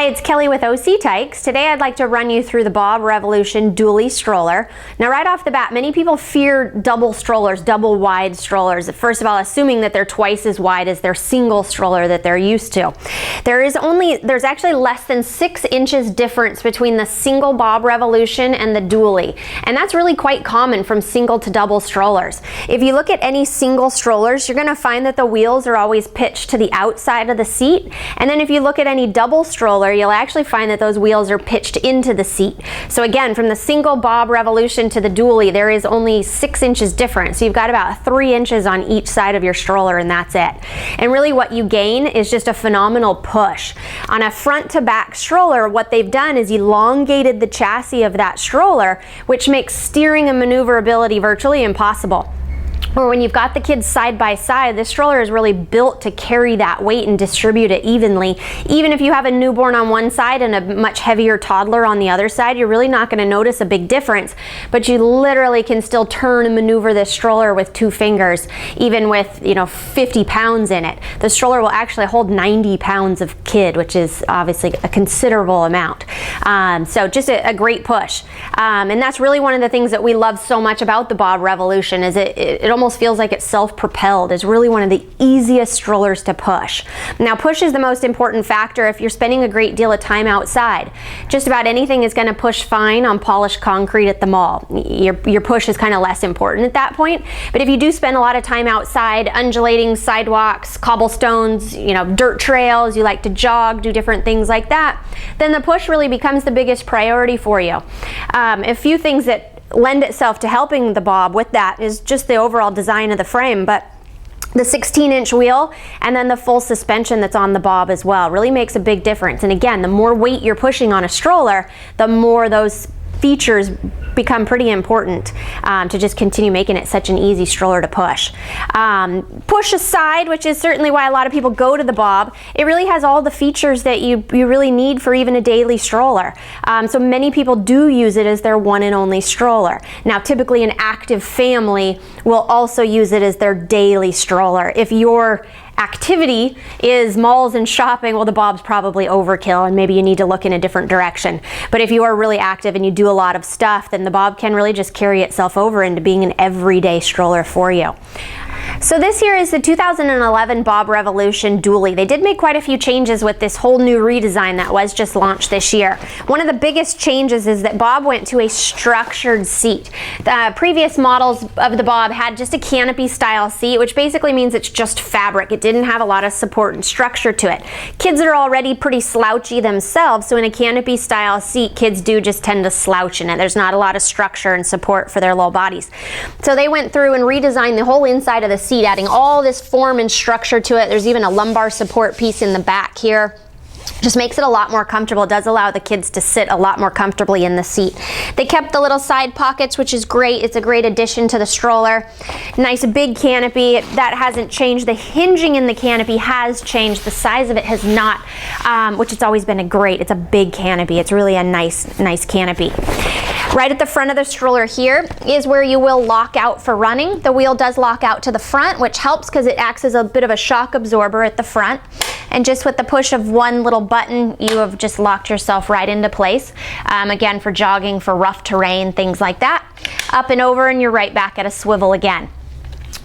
Hi, it's Kelly with OC Tykes. Today I'd like to run you through the Bob Revolution Duallie stroller. Now right off the bat, many people fear double strollers, double wide strollers. First of all, assuming that they're twice as wide as their single stroller that they're used to. There's actually less than 6 inches difference between the single Bob Revolution and the Duallie. And that's really quite common from single to double strollers. If you look at any single strollers, you're gonna find that the wheels are always pitched to the outside of the seat. And then if you look at any double stroller, you'll actually find that those wheels are pitched into the seat. So again, from the single Bob Revolution to the Duallie, there is only 6 inches difference. So you've got about 3 inches on each side of your stroller, and that's it. And really what you gain is just a phenomenal push. On a front to back stroller, what they've done is elongated the chassis of that stroller, which makes steering and maneuverability virtually impossible. Or when you've got the kids side by side, this stroller is really built to carry that weight and distribute it evenly. Even if you have a newborn on one side and a much heavier toddler on the other side, you're really not going to notice a big difference, but you literally can still turn and maneuver this stroller with 2 fingers, even with 50 pounds in it. The stroller will actually hold 90 pounds of kid, which is obviously a considerable amount. So just a great push. And that's really one of the things that we love so much about the Bob Revolution is it almost feels like it's self-propelled. It's really one of the easiest strollers to push. Now push is the most important factor if you're spending a great deal of time outside. Just about anything is going to push fine on polished concrete at the mall. Your push is kind of less important at that point. But if you do spend a lot of time outside, undulating sidewalks, cobblestones, dirt trails, you like to jog, do different things like that, then the push really becomes the biggest priority for you. A few things that lend itself to helping the Bob with that is just the overall design of the frame, but the 16-inch wheel and then the full suspension that's on the Bob as well really makes a big difference. And again, the more weight you're pushing on a stroller, the more those features become pretty important to just continue making it such an easy stroller to push. Push aside, which is certainly why a lot of people go to the Bob, it really has all the features that you really need for even a daily stroller. So many people do use it as their one and only stroller. Now typically an active family will also use it as their daily stroller. If your activity is malls and shopping, well, the Bob's probably overkill and maybe you need to look in a different direction. But if you are really active and you do a lot of stuff, then the Bob can really just carry itself over into being an everyday stroller for you. So this here is the 2011 Bob Revolution Duallie. They did make quite a few changes with this whole new redesign that was just launched this year. One of the biggest changes is that Bob went to a structured seat. The previous models of the Bob had just a canopy style seat, which basically means it's just fabric. It didn't have a lot of support and structure to it. Kids are already pretty slouchy themselves, so in a canopy style seat, kids do just tend to slouch in it. There's not a lot of structure and support for their low bodies. So they went through and redesigned the whole inside of the seat, adding all this form and structure to it. There's even a lumbar support piece in the back here. Just makes it a lot more comfortable. It does allow the kids to sit a lot more comfortably in the seat. They kept the little side pockets, which is great. It's a great addition to the stroller. Nice big canopy. That hasn't changed. The hinging in the canopy has changed. The size of it has not, which has always been it's a big canopy. It's really a nice canopy. Right at the front of the stroller here is where you will lock out for running. The wheel does lock out to the front, which helps because it acts as a bit of a shock absorber at the front. And just with the push of one little button, you have just locked yourself right into place. Again, for jogging, for rough terrain, things like that. Up and over, and you're right back at a swivel again.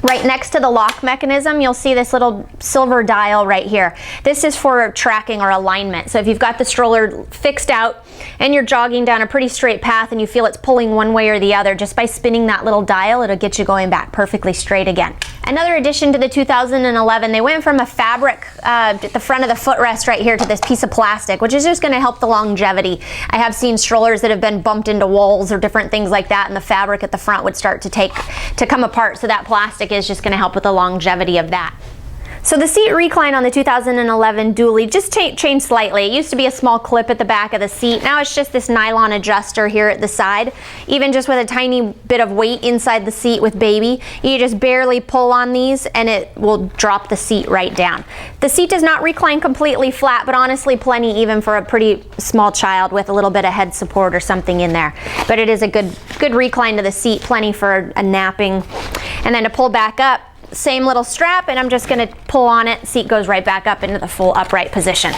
Right next to the lock mechanism, you'll see this little silver dial right here. This is for tracking or alignment. So if you've got the stroller fixed out and you're jogging down a pretty straight path and you feel it's pulling one way or the other, just by spinning that little dial, it'll get you going back perfectly straight again. Another addition to the 2011, they went from a fabric at the front of the footrest right here to this piece of plastic, which is just going to help the longevity. I have seen strollers that have been bumped into walls or different things like that, and the fabric at the front would start to come apart, so that plastic is just going to help with the longevity of that. So the seat recline on the 2011 Duallie just changed slightly. It used to be a small clip at the back of the seat. Now it's just this nylon adjuster here at the side. Even just with a tiny bit of weight inside the seat with baby, you just barely pull on these and it will drop the seat right down. The seat does not recline completely flat, but honestly plenty even for a pretty small child with a little bit of head support or something in there. But it is a good recline to the seat, plenty for a napping. And then to pull back up, same little strap, and I'm just going to pull on it. Seat goes right back up into the full upright position.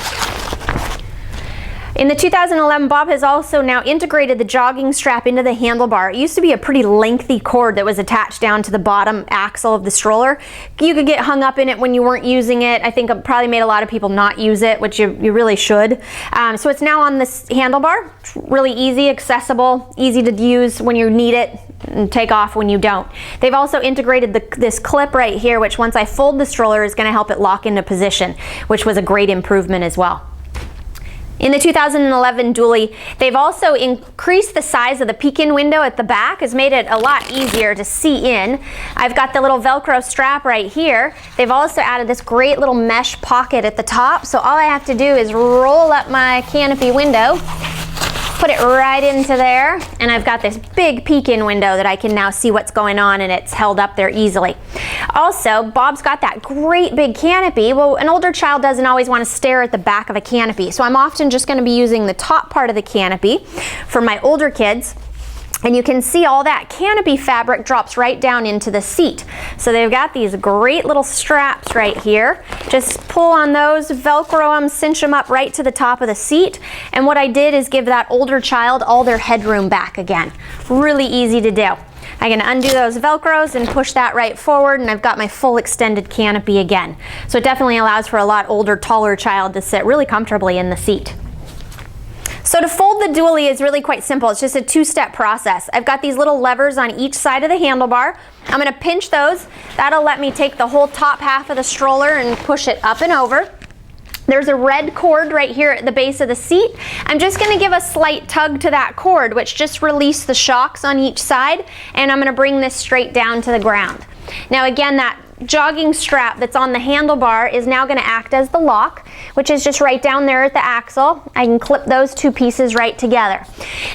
In the 2011, Bob has also now integrated the jogging strap into the handlebar. It used to be a pretty lengthy cord that was attached down to the bottom axle of the stroller. You could get hung up in it when you weren't using it. I think it probably made a lot of people not use it, which you really should. So it's now on this handlebar. It's really easy, accessible, easy to use when you need it and take off when you don't. They've also integrated this clip right here, which once I fold the stroller is going to help it lock into position, which was a great improvement as well. In the 2011 Duallie, they've also increased the size of the peek-in window at the back, has made it a lot easier to see in. I've got the little Velcro strap right here. They've also added this great little mesh pocket at the top, so all I have to do is roll up my canopy window, put it right into there, and I've got this big peek-in window that I can now see what's going on, and it's held up there easily. Also, Bob's got that great big canopy. Well, an older child doesn't always want to stare at the back of a canopy, so I'm often just going to be using the top part of the canopy for my older kids. And you can see all that canopy fabric drops right down into the seat. So they've got these great little straps right here. Just pull on those, Velcro them, cinch them up right to the top of the seat. And what I did is give that older child all their headroom back again. Really easy to do. I can undo those Velcros and push that right forward, and I've got my full extended canopy again. So it definitely allows for a lot older, taller child to sit really comfortably in the seat. So to fold the Duallie is really quite simple. It's just a two-step process. I've got these little levers on each side of the handlebar. I'm going to pinch those. That'll let me take the whole top half of the stroller and push it up and over. There's a red cord right here at the base of the seat. I'm just going to give a slight tug to that cord, which just release the shocks on each side, and I'm going to bring this straight down to the ground. Now again, that jogging strap that's on the handlebar is now going to act as the lock, which is just right down there at the axle. I can clip those two pieces right together.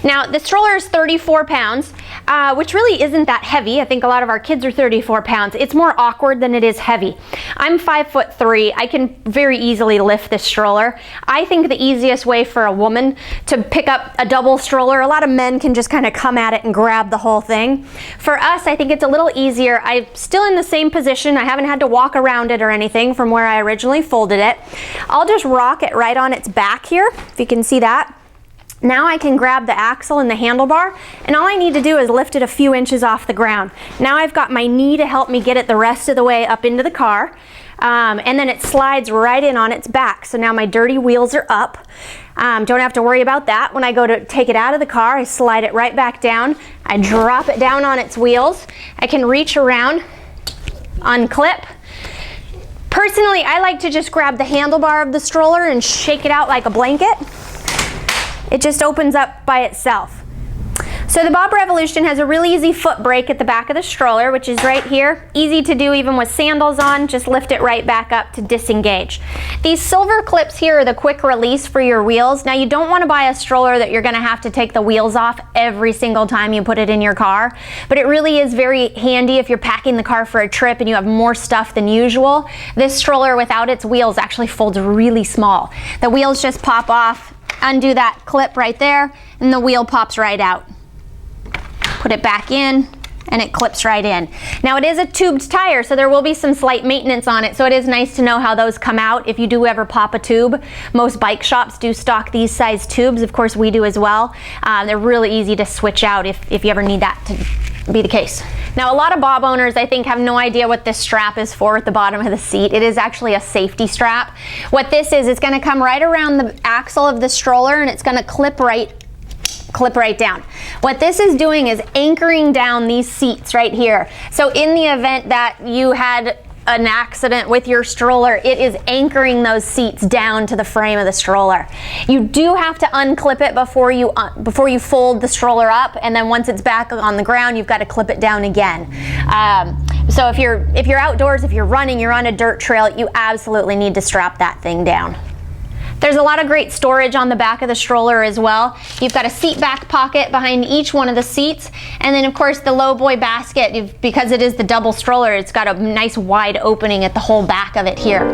Now the stroller is 34 pounds, which really isn't that heavy. I think a lot of our kids are 34 pounds. It's more awkward than it is heavy. I'm 5'3". I can very easily lift this stroller. I think the easiest way for a woman to pick up a double stroller, a lot of men can just kind of come at it and grab the whole thing. For us, I think it's a little easier. I'm still in the same position. I haven't had to walk around it or anything from where I originally folded it. I'll just rock it right on its back here, if you can see that. Now I can grab the axle and the handlebar, and all I need to do is lift it a few inches off the ground. Now I've got my knee to help me get it the rest of the way up into the car, and then it slides right in on its back. So now my dirty wheels are up. Don't have to worry about that. When I go to take it out of the car, I slide it right back down. I drop it down on its wheels. I can reach around, unclip. Personally, I like to just grab the handlebar of the stroller and shake it out like a blanket. It just opens up by itself. So the Bob Revolution has a really easy foot brake at the back of the stroller, which is right here. Easy to do even with sandals on. Just lift it right back up to disengage. These silver clips here are the quick release for your wheels. Now you don't want to buy a stroller that you're going to have to take the wheels off every single time you put it in your car, but it really is very handy if you're packing the car for a trip and you have more stuff than usual. This stroller without its wheels actually folds really small. The wheels just pop off, undo that clip right there, and the wheel pops right out. Put it back in, and it clips right in. Now it is a tubed tire, so there will be some slight maintenance on it, so it is nice to know how those come out if you do ever pop a tube. Most bike shops do stock these size tubes. Of course, we do as well. They're really easy to switch out if you ever need that to be the case. Now a lot of Bob owners, I think, have no idea what this strap is for at the bottom of the seat. It is actually a safety strap. What this is, it's going to come right around the axle of the stroller, and it's going to clip right down. What this is doing is anchoring down these seats right here. So in the event that you had an accident with your stroller, it is anchoring those seats down to the frame of the stroller. You do have to unclip it before you fold the stroller up, and then once it's back on the ground, you've got to clip it down again. So if you're outdoors, if you're running, you're on a dirt trail, you absolutely need to strap that thing down. There's a lot of great storage on the back of the stroller as well. You've got a seat back pocket behind each one of the seats, and then of course the low boy basket, because it is the double stroller, it's got a nice wide opening at the whole back of it here.